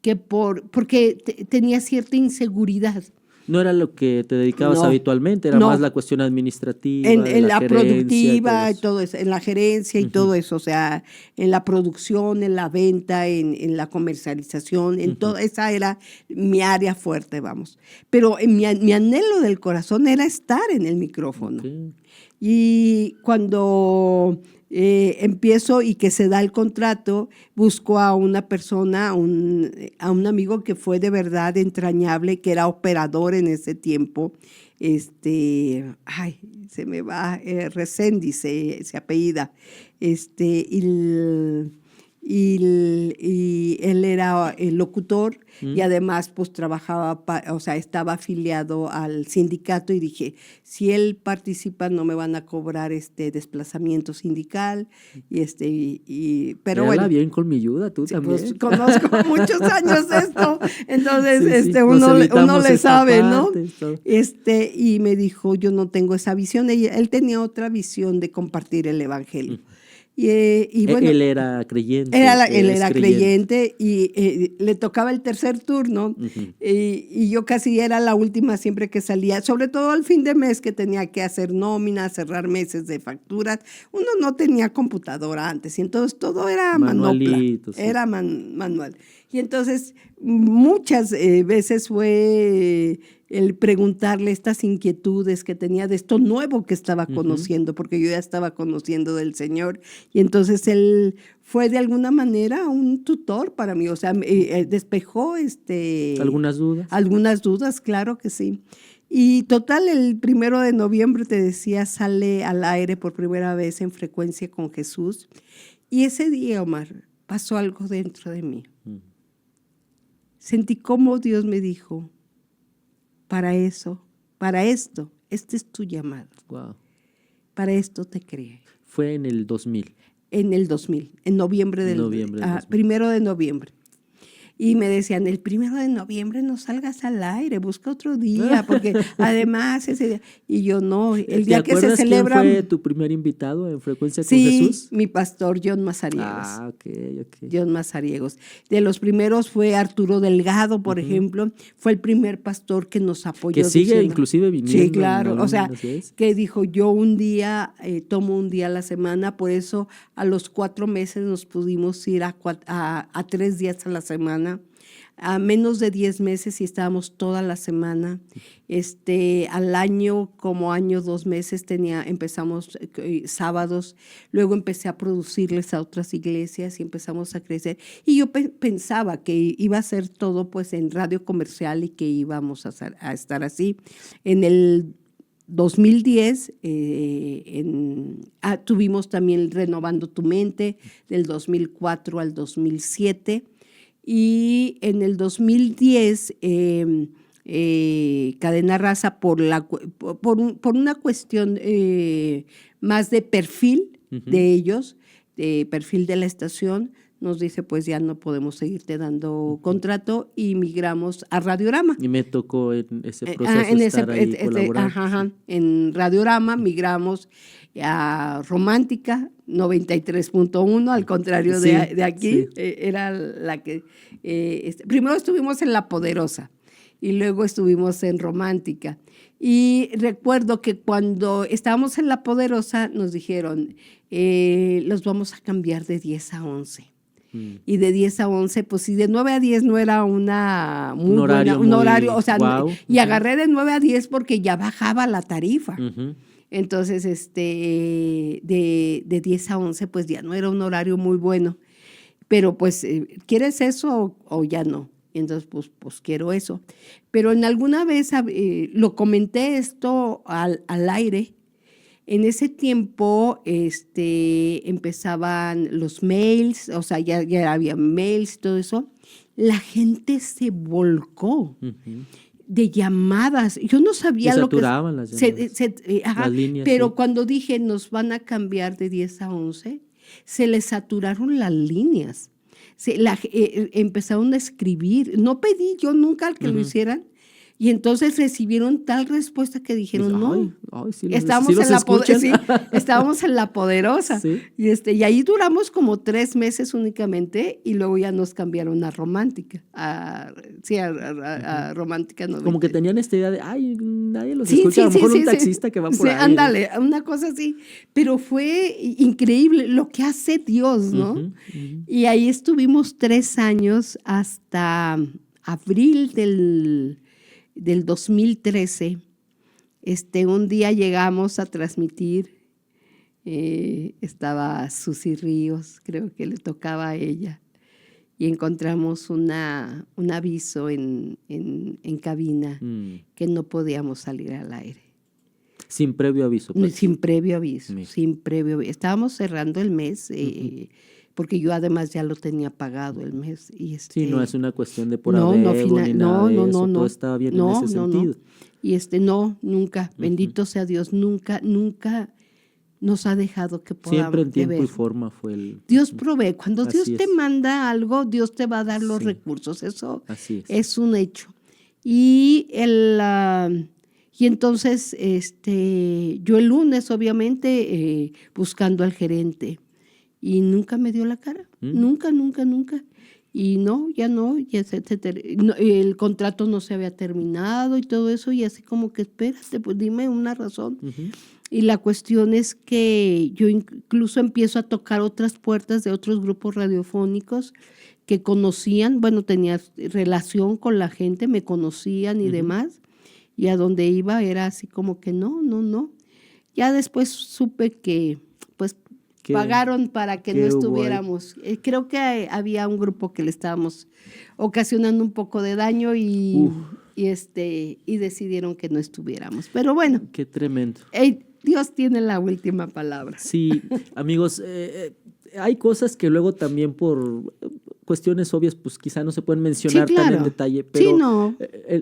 que porque tenía cierta inseguridad. No era lo que te dedicabas No, habitualmente, era no. más la cuestión administrativa, En de la la gerencia productiva, y todo eso. en la gerencia y todo eso, o sea, en la producción, en la venta, en la comercialización, en todo, esa era mi área fuerte, vamos. Pero mi anhelo del corazón era estar en el micrófono. Ok. Y cuando empiezo y que se da el contrato, busco a una persona, a un amigo que fue de verdad entrañable, que era operador en ese tiempo. Se me va, Resendi se apellida. Y él era el locutor y además pues trabajaba, o sea, estaba afiliado al sindicato y dije, si él participa no me van a cobrar desplazamiento sindical pero Véala bueno. bien colmilluda, tú Sí, también. pues conozco muchos años esto, entonces Sí, sí, uno evitamos le esa sabe, ¿no? parte y todo. Y me dijo, yo no tengo esa visión. Él tenía otra visión de compartir el evangelio. Y bueno, Él era creyente. él es era creyente y le tocaba el tercer turno y yo casi era la última siempre que salía, sobre todo al fin de mes que tenía que hacer nóminas, cerrar meses de facturas. Uno no tenía computadora antes y entonces todo era manopla, Manualito, sí. era manual. Y entonces muchas veces fue el preguntarle estas inquietudes que tenía de esto nuevo que estaba conociendo, porque yo ya estaba conociendo del Señor. Y entonces él fue de alguna manera un tutor para mí, o sea, despejó ¿Algunas dudas? Algunas dudas, claro que sí. Y total, el 1 de noviembre, te decía, sale al aire por primera vez en Frecuencia con Jesús. Y ese día, Omar, pasó algo dentro de mí. Sentí cómo Dios me dijo, para esto, este es tu llamado. Wow. Para esto te creé. Fue en el 2000. En el 2000, en noviembre del 2000. 1 de noviembre. Y me decían, el 1 de noviembre no salgas al aire, busca otro día, porque además ese día. Y yo no, el día que se celebra. ¿Quién fue tu primer invitado en Frecuencia con Sí, Jesús? mi pastor John Mazariegos. Ah, ok. John Mazariegos. De los primeros fue Arturo Delgado, por ejemplo. Fue el primer pastor que nos apoyó. Que sigue inclusive viniendo. Sí, claro. O sea, que dijo, yo un día, tomo un día a la semana, por eso a los 4 meses nos pudimos ir a 3 días a la semana. A menos de 10 meses y estábamos toda la semana. Al año, como año, 2 meses, empezamos sábados. Luego empecé a producirles a otras iglesias y empezamos a crecer. Y yo pensaba que iba a ser todo pues en radio comercial y que íbamos a estar así. En el 2010 tuvimos también Renovando tu Mente, del 2004 al 2007. Y en el 2010, Cadena Raza, por una cuestión más de perfil de ellos, de perfil de la estación, nos dice, pues ya no podemos seguirte dando contrato y migramos a Radiorama. Y me tocó en ese proceso ahí colaborando. En Radiorama migramos a Romántica 93.1, al contrario de aquí. Sí. Era la que... primero estuvimos en La Poderosa y luego estuvimos en Romántica. Y recuerdo que cuando estábamos en La Poderosa nos dijeron, los vamos a cambiar de 10 a 11. Y de 10 a 11, pues si de 9 a 10 no era un horario, o sea, wow. Y agarré de 9 a 10 porque ya bajaba la tarifa. Entonces, de 10 a 11, pues ya no era un horario muy bueno. Pero pues, ¿quieres eso o ya no? Y entonces, pues quiero eso. Pero en alguna vez lo comenté esto al aire. En ese tiempo empezaban los mails, o sea, ya había mails y todo eso. La gente se volcó de llamadas. Yo no sabía lo que... Se saturaban las llamadas. Las líneas, pero sí. Cuando dije nos van a cambiar de 10 a 11, se les saturaron las líneas. Empezaron a escribir. No pedí yo nunca que lo hicieran. Y entonces recibieron tal respuesta que dijeron, Dice, no, ay, sí estábamos, sí los escuchan. sí, estábamos en La Poderosa. Sí. Y ahí duramos como 3 meses únicamente y luego ya nos cambiaron a Romántica. A Romántica 90. Como que tenían esta idea de, ay, nadie los Sí, escucha, sí, a lo mejor sí, un sí, taxista que va por sí, ahí. ándale, una cosa así. Pero fue increíble lo que hace Dios, ¿no? Ujú. Y ahí estuvimos 3 años hasta abril del 2013. Un día llegamos a transmitir, estaba Susy Ríos, creo que le tocaba a ella, y encontramos un aviso en cabina que no podíamos salir al aire. Sin previo aviso. Pues. Sin previo aviso, Sí. sin previo aviso. Estábamos cerrando el mes, porque yo además ya lo tenía pagado el mes. Y Sí, no es una cuestión de por no, adeudo no, ni nada de eso, no. todo estaba bien No, en ese no, no. sentido. Y nunca, bendito sea Dios, nunca nos ha dejado que podamos Siempre en tiempo deber. y forma fue el... Dios provee. Cuando Así Dios te es. manda algo, Dios te va a dar los Sí. recursos. Eso Así es. es un hecho. Y entonces, yo el lunes, obviamente, buscando al gerente, y nunca me dio la cara. Nunca. Y el contrato no se había terminado y todo eso, y así como que espérate, pues dime una razón. Y la cuestión es que yo incluso empiezo a tocar otras puertas de otros grupos radiofónicos que conocían, bueno, tenía relación con la gente, me conocían y demás, y a donde iba era así como que no. Ya después supe que pues pagaron para que no estuviéramos. Creo que había un grupo que le estábamos ocasionando un poco de daño y decidieron que no estuviéramos. Pero bueno. Qué tremendo. Dios tiene la última palabra. Sí, amigos, hay cosas que luego también por cuestiones obvias, pues quizá no se pueden mencionar Sí, claro. tan en detalle, pero Sí, no.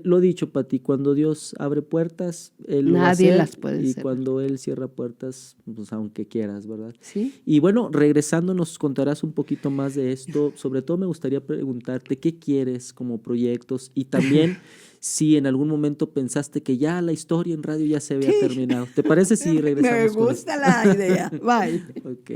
Lo dicho, Pati, cuando Dios abre puertas, Él lo va a Nadie hacer, las puede y cerrar. cuando Él cierra puertas, pues aunque quieras, ¿verdad? Sí. Y bueno, regresando, nos contarás un poquito más de esto. Sobre todo me gustaría preguntarte qué quieres como proyectos y también si en algún momento pensaste que ya la historia en radio ya se había terminado. ¿Te parece si regresamos? Me gusta la idea. Bye. Ok.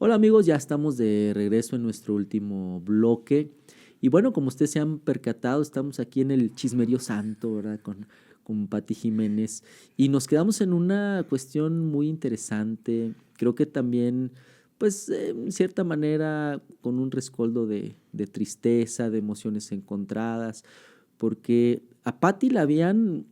Hola amigos, ya estamos de regreso en nuestro último bloque. Y bueno, como ustedes se han percatado, estamos aquí en el Chismerío Santo, ¿verdad? Con Pati Jiménez. Y nos quedamos en una cuestión muy interesante. Creo que también, pues, en cierta manera, con un rescoldo de tristeza, de emociones encontradas. Porque a Pati la habían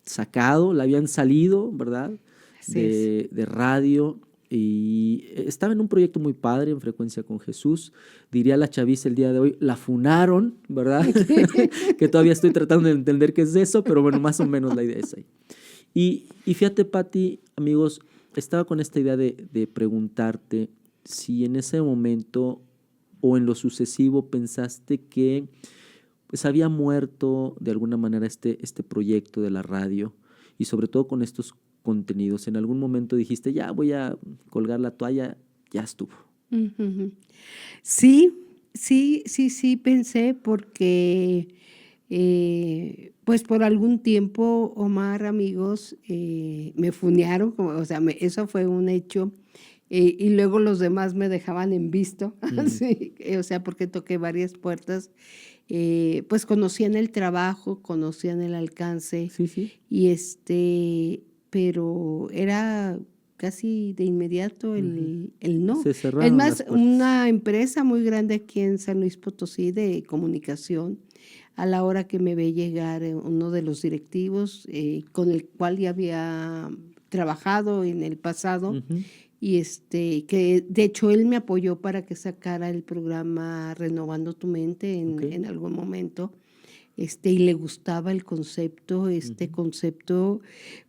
sacado, la habían salido, ¿verdad? Así es. De radio y estaba en un proyecto muy padre en Frecuencia con Jesús. Diría la chaviza el día de hoy, la funaron, ¿verdad? Que todavía estoy tratando de entender qué es eso, pero bueno, más o menos la idea es ahí. Y fíjate, Pati, amigos, estaba con esta idea de preguntarte si en ese momento o en lo sucesivo pensaste que pues había muerto de alguna manera este proyecto de la radio y sobre todo con estos contenidos. En algún momento dijiste, ya voy a colgar la toalla, ya estuvo. Ujú. Sí, sí, pensé porque, pues por algún tiempo, Omar, amigos, me funearon, o sea, eso fue un hecho, y luego los demás me dejaban en visto, sí, o sea, porque toqué varias puertas, pues conocían el trabajo, conocían el alcance, Sí, sí. y pero era casi de inmediato el no. Se Es cerraron las más, puertas. una empresa muy grande aquí en San Luis Potosí de comunicación, a la hora que me ve llegar uno de los directivos con el cual ya había trabajado en el pasado, Ujú. y que de hecho él me apoyó para que sacara el programa Renovando tu Mente Ok. en algún momento. Y le gustaba el concepto, Ujú. concepto,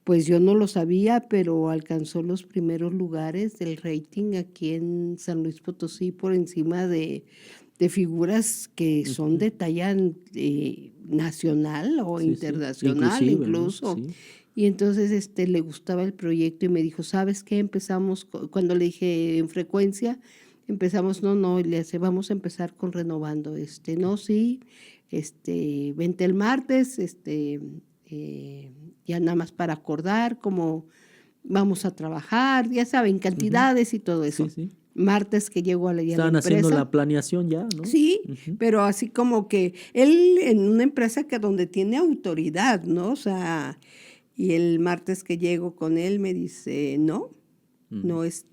pues yo no lo sabía, pero alcanzó los primeros lugares del rating aquí en San Luis Potosí por encima de figuras que son Ujú. de talla nacional o Sí, sí. internacional Inclusive, ¿no? incluso. Sí. Y entonces le gustaba el proyecto y me dijo, ¿sabes qué? Empezamos, cuando le dije en frecuencia, empezamos, no, y le hace, vamos a empezar con Renovando, no, sí, vente el martes, ya nada más para acordar cómo vamos a trabajar, ya saben, Ujú. cantidades y todo Sí, eso. sí. Martes que llego allá a la Estaban haciendo empresa. la planeación ya, ¿no? Sí, Ujú. pero así como que él en una empresa que donde tiene autoridad, ¿no? O sea, y el martes que llego con él me dice, no, Mm. no, no es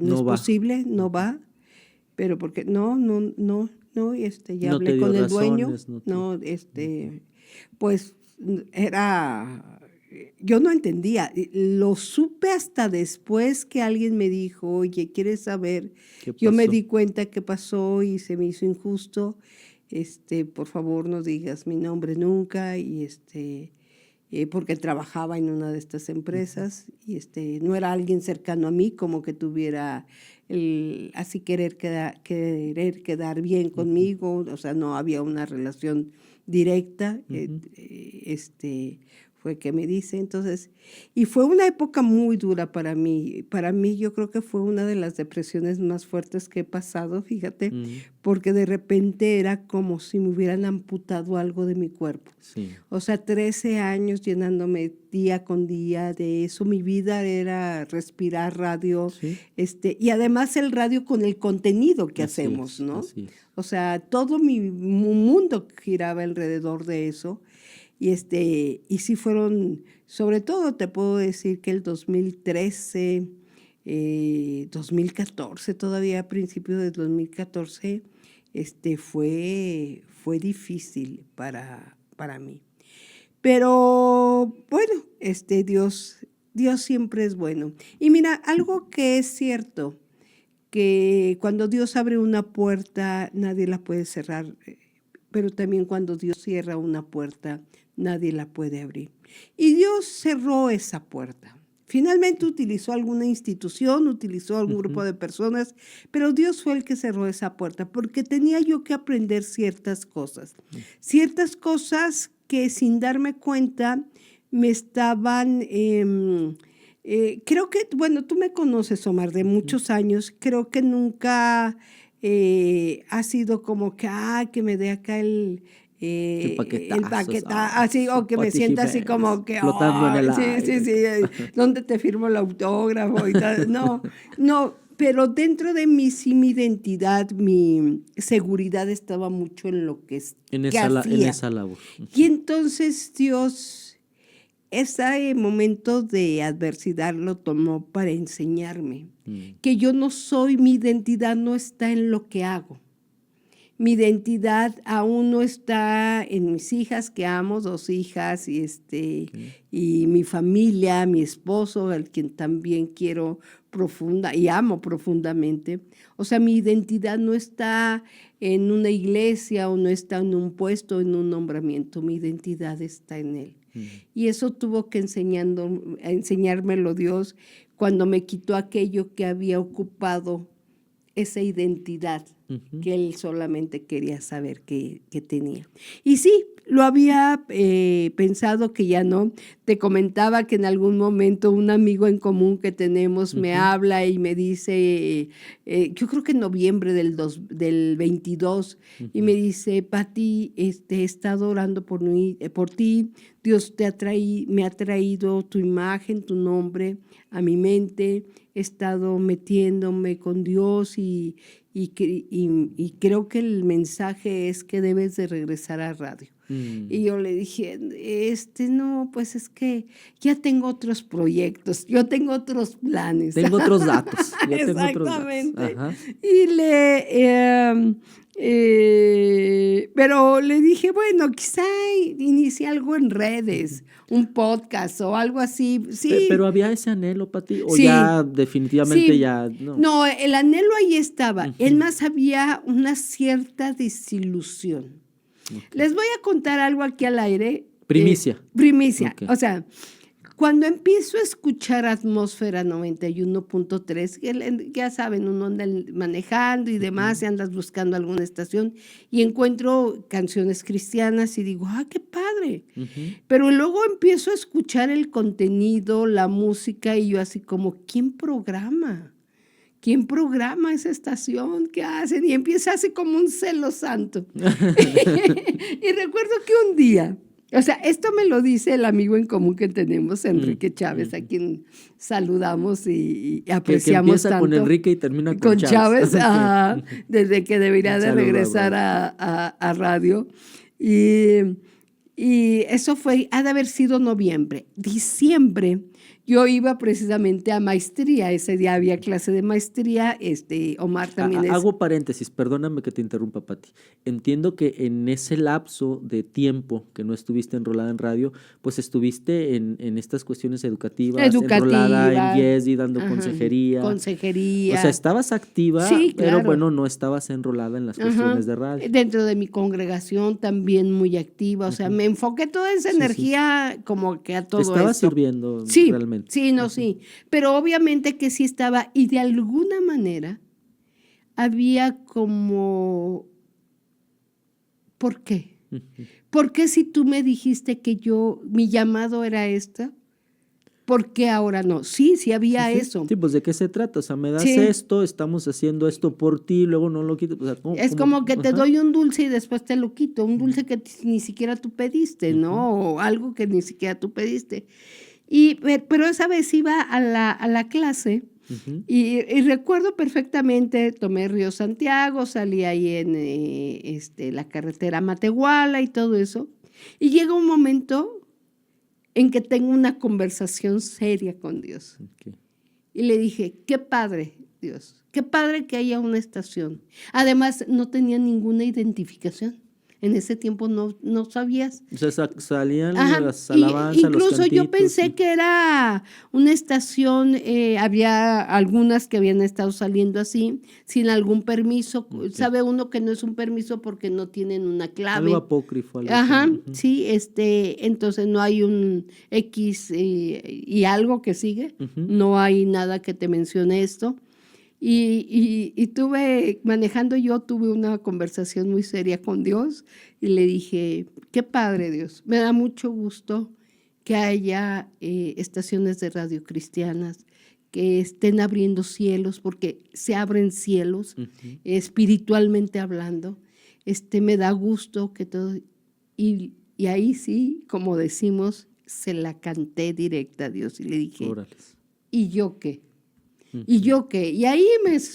No va. posible, no Ujú. va, pero porque no, y ya No te hablé dio con el dueño, razones, no te... no, Ujú. pues yo no entendía, lo supe hasta después que alguien me dijo, oye, ¿quieres saber? ¿Qué Yo me pasó? di cuenta qué pasó y se me hizo injusto, por favor no digas mi nombre nunca, y porque trabajaba en una de estas Ujú. empresas y no era alguien cercano a mí como que tuviera así querer quedar bien Ujú. conmigo, o sea, no había una relación directa, Ujú. fue que me dice, entonces, y fue una época muy dura para mí yo creo que fue una de las depresiones más fuertes que he pasado, fíjate, Mm. porque de repente era como si me hubieran amputado algo de mi cuerpo. Sí. O sea, 13 años llenándome día con día de eso. Mi vida era respirar radio, Sí. y además el radio con el contenido que Así hacemos, es, ¿no? así es. O sea, todo mi mundo giraba alrededor de eso. Y sí fueron, sobre todo te puedo decir que el 2013, 2014, todavía a principios de 2014, fue difícil para mí. Pero bueno, Dios siempre es bueno. Y mira, algo que es cierto, que cuando Dios abre una puerta, nadie la puede cerrar, pero también cuando Dios cierra una puerta, nadie la puede abrir. Y Dios cerró esa puerta. Finalmente utilizó alguna institución, utilizó algún grupo Ujú. de personas, pero Dios fue el que cerró esa puerta porque tenía yo que aprender ciertas cosas que sin darme cuenta me estaban, creo que, bueno, tú me conoces, Omar, de Ujú. muchos años, creo que nunca ha sido como que me dé acá El el paquetazo, paquete, así, o que me Pati sienta así Jiménez, como que, flotando en el sí, aire. ¿dónde te firmo el autógrafo y tal? No, pero dentro de mí sí mi identidad, mi seguridad estaba mucho en lo que, En que en hacía. esa labor. Y entonces Dios, ese momento de adversidad lo tomó para enseñarme que yo no soy, mi identidad no está en lo que hago. Mi identidad aún no está en mis hijas, que amo, 2 hijas, y mi familia, mi esposo, al quien también quiero profunda y amo profundamente. O sea, mi identidad no está en una iglesia o no está en un puesto, en un nombramiento. Mi identidad está en Él. Y eso tuvo que enseñármelo Dios cuando me quitó aquello que había ocupado esa identidad que él solamente quería saber que tenía. Y sí, lo había pensado que ya no. Te comentaba que en algún momento un amigo en común que tenemos me habla y me dice, yo creo que en noviembre del 22, y me dice, Pati, he estado orando por ti, Dios me ha traído tu imagen, tu nombre a mi mente, he estado metiéndome con Dios y creo que el mensaje es que debes de regresar a radio. Y yo le dije, no, pues es que ya tengo otros proyectos, yo tengo otros planes. Tengo otros datos. Exactamente. Ajá. Y pero le dije, bueno, quizá inicie algo en redes, un podcast o algo así. Sí. Pero había ese anhelo, Pati, o Sí. ya definitivamente Sí. ya no. No, el anhelo ahí estaba. Es más, había una cierta desilusión. Les voy a contar algo aquí al aire. Primicia. Primicia. Okay. O sea, cuando empiezo a escuchar Atmósfera 91.3, ya saben, uno anda manejando y demás, y andas buscando alguna estación y encuentro canciones cristianas y digo, ¡ah, qué padre! Pero luego empiezo a escuchar el contenido, la música, y yo así como, ¿quién programa? ¿Quién programa esa estación? ¿Qué hacen? Y empieza así como un celo santo. Y recuerdo que un día, o sea, esto me lo dice el amigo en común que tenemos, Enrique Chávez, a quien saludamos y apreciamos que empieza tanto. con Enrique y termina con Chávez. Desde que debería de regresar a radio. Y eso ha de haber sido noviembre. Diciembre, yo iba precisamente a maestría. Ese día había clase de maestría. Omar también Hago paréntesis, perdóname que te interrumpa, Pati. Entiendo que en ese lapso de tiempo que no estuviste enrolada en radio, pues estuviste en estas cuestiones educativas, enrolada en YESDI, dando consejería. Consejería. O sea, estabas activa, sí, pero claro. bueno, no estabas enrolada en las cuestiones de radio. Dentro de mi congregación también muy activa. O sea, me enfoqué toda esa energía como que a todo esto. Te estaba sirviendo realmente. Sí, sí. Pero obviamente que sí estaba, y de alguna manera había como, ¿por qué? ¿Por qué si tú me dijiste que mi llamado era esta? ¿Por qué ahora no? Sí había eso. Sí, pues ¿de qué se trata? O sea, me das esto, estamos haciendo esto por ti, luego no lo quito. O sea, es como que te doy un dulce y después te lo quito, un dulce que ni siquiera tú pediste, ¿no? O algo que ni siquiera tú pediste. Pero esa vez iba a la clase y recuerdo perfectamente, tomé Río Santiago, salí ahí en la carretera Matehuala y todo eso, y llega un momento en que tengo una conversación seria con Dios. Y le dije, qué padre, Dios, qué padre que haya una estación. Además, no tenía ninguna identificación. En ese tiempo no sabías. O sea, salían las alabanzas, incluso los cantitos, yo pensé que era una estación, había algunas que habían estado saliendo así, sin algún permiso. Sabe uno que no es un permiso porque no tienen una clave. Algo apócrifo. Algo sí, entonces no hay un X y algo que sigue. No hay nada que te mencione esto. Y tuve una conversación muy seria con Dios y le dije, qué padre Dios, me da mucho gusto que haya estaciones de radio cristianas que estén abriendo cielos, porque se abren cielos, espiritualmente hablando. Me da gusto que todo, y ahí sí, como decimos, se la canté directa a Dios y le dije, ¿y yo qué? ¿Y yo qué? Y ahí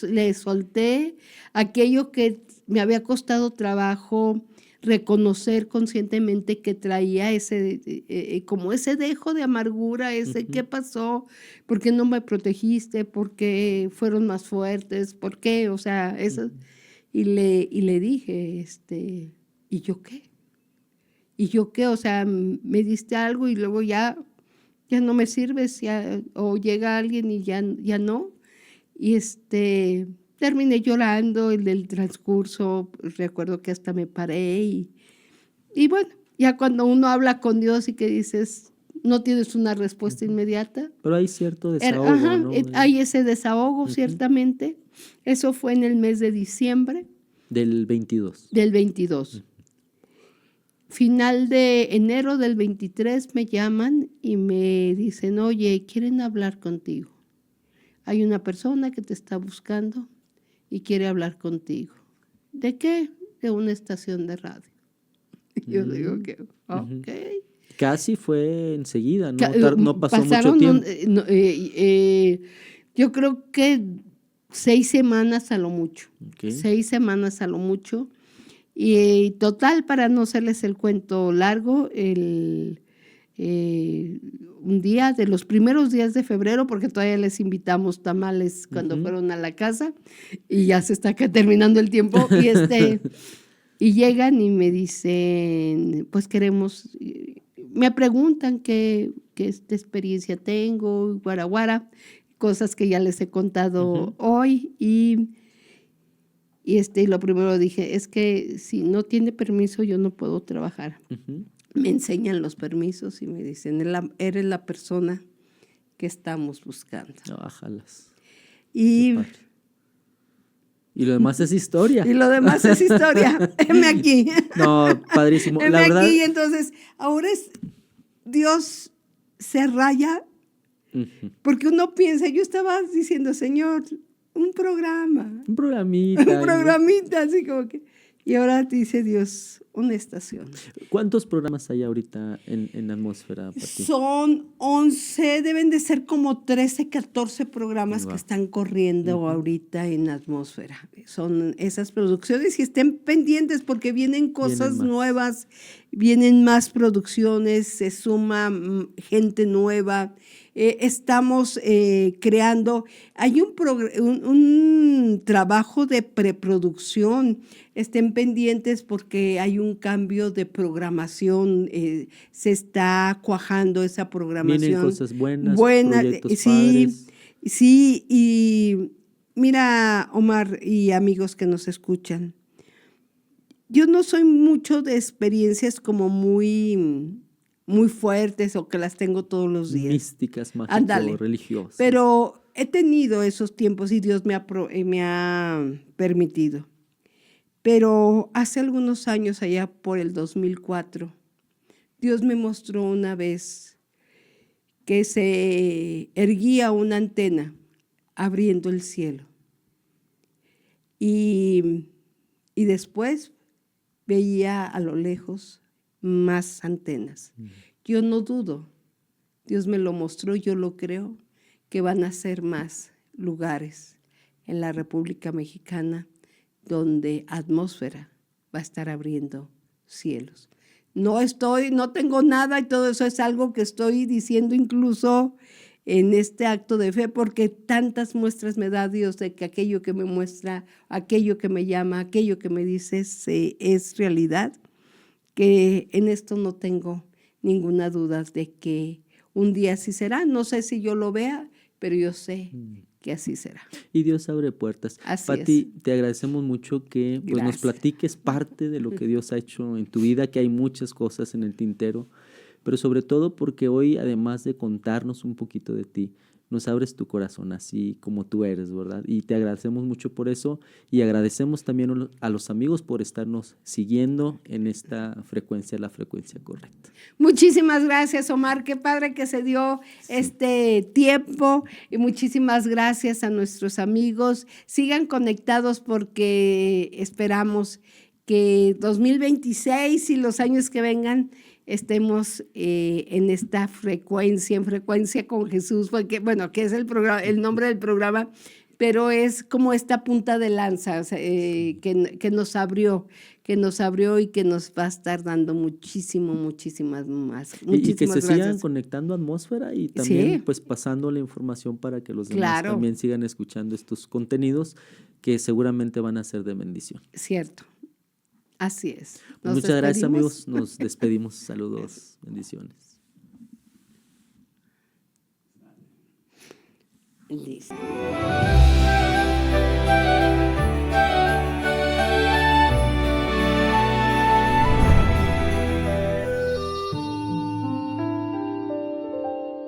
le solté aquello que me había costado trabajo reconocer conscientemente que traía como ese dejo de amargura, ¿qué pasó? ¿Por qué no me protegiste? ¿Por qué fueron más fuertes? ¿Por qué? O sea, eso. Y le dije, ¿y yo qué? ¿Y yo qué? O sea, me diste algo y luego ya no me sirves, o llega alguien y ya no. Y terminé llorando en el transcurso, recuerdo que hasta me paré y bueno, ya cuando uno habla con Dios y que dices, no tienes una respuesta inmediata. Pero hay cierto desahogo, ¿no? Hay ese desahogo, ciertamente. Eso fue en el mes de diciembre. Del 22. Del 22. Final de enero del 23 me llaman y me dicen, oye, quieren hablar contigo. Hay una persona que te está buscando y quiere hablar contigo. ¿De qué? De una estación de radio. Yo digo que, ok. Casi fue enseguida, no pasó mucho tiempo. Yo creo que 6 semanas a lo mucho. Okay. 6 semanas a lo mucho. Y total, para no hacerles el cuento largo, un día de los primeros días de febrero, porque todavía les invitamos tamales cuando fueron a la casa, y ya se está terminando el tiempo, y llegan y me dicen, pues queremos, me preguntan qué experiencia tengo, guaraguara, cosas que ya les he contado hoy, y lo primero dije, es que si no tiene permiso yo no puedo trabajar. Me enseñan los permisos y me dicen, eres la persona que estamos buscando. Bájalas. Y lo demás es historia. Y lo demás es historia. Heme aquí. No, padrísimo. Heme la verdad. Aquí, entonces, ahora Dios se raya, porque uno piensa, yo estaba diciendo, Señor, un programa. Un programita. Un programita, así como que. Y ahora dice Dios, una estación. ¿Cuántos programas hay ahorita en Atmósfera, Pati? Son 11, deben de ser como 13, 14 programas que están corriendo ahorita en Atmósfera. Son esas producciones y estén pendientes porque vienen cosas nuevas, vienen más producciones, se suma gente nueva. Estamos creando, hay un trabajo de preproducción, estén pendientes porque hay un cambio de programación, se está cuajando esa programación. Vienen cosas buenas, proyectos padres. Sí, y mira, Omar y amigos que nos escuchan, yo no soy mucho de experiencias como muy fuertes o que las tengo todos los días. Místicas, mágicas, religiosas. Pero he tenido esos tiempos y Dios me ha permitido. Pero hace algunos años, allá por el 2004, Dios me mostró una vez que se erguía una antena abriendo el cielo. Y después veía a lo lejos más antenas. Yo no dudo, Dios me lo mostró, yo lo creo, que van a ser más lugares en la República Mexicana donde Atmósfera va a estar abriendo cielos. No tengo nada y todo eso es algo que estoy diciendo incluso en este acto de fe, porque tantas muestras me da Dios de que aquello que me muestra, aquello que me llama, aquello que me dice es realidad, que en esto no tengo ninguna duda de que un día así será. No sé si yo lo vea, pero yo sé que así será. Y Dios abre puertas. Pati, te agradecemos mucho que nos platiques parte de lo que Dios ha hecho en tu vida, que hay muchas cosas en el tintero, pero sobre todo porque hoy, además de contarnos un poquito de ti, nos abres tu corazón así como tú eres, ¿verdad? Y te agradecemos mucho por eso y agradecemos también a los amigos por estarnos siguiendo en esta frecuencia, la frecuencia correcta. Muchísimas gracias, Omar. Qué padre que se dio este tiempo y muchísimas gracias a nuestros amigos. Sigan conectados porque esperamos que 2026 y los años que vengan estemos en esta frecuencia, en frecuencia con Jesús, porque, bueno, que es el programa, el nombre del programa, pero es como esta punta de lanza, o sea, que nos abrió y que nos va a estar dando muchísimas más. Y que se sigan gracias. conectando a Atmósfera y también Sí. pues pasando la información para que los demás Claro. también sigan escuchando estos contenidos que seguramente van a ser de bendición. Cierto. Así es. Pues muchas gracias, amigos. Nos despedimos. Saludos. Bendiciones. Listo.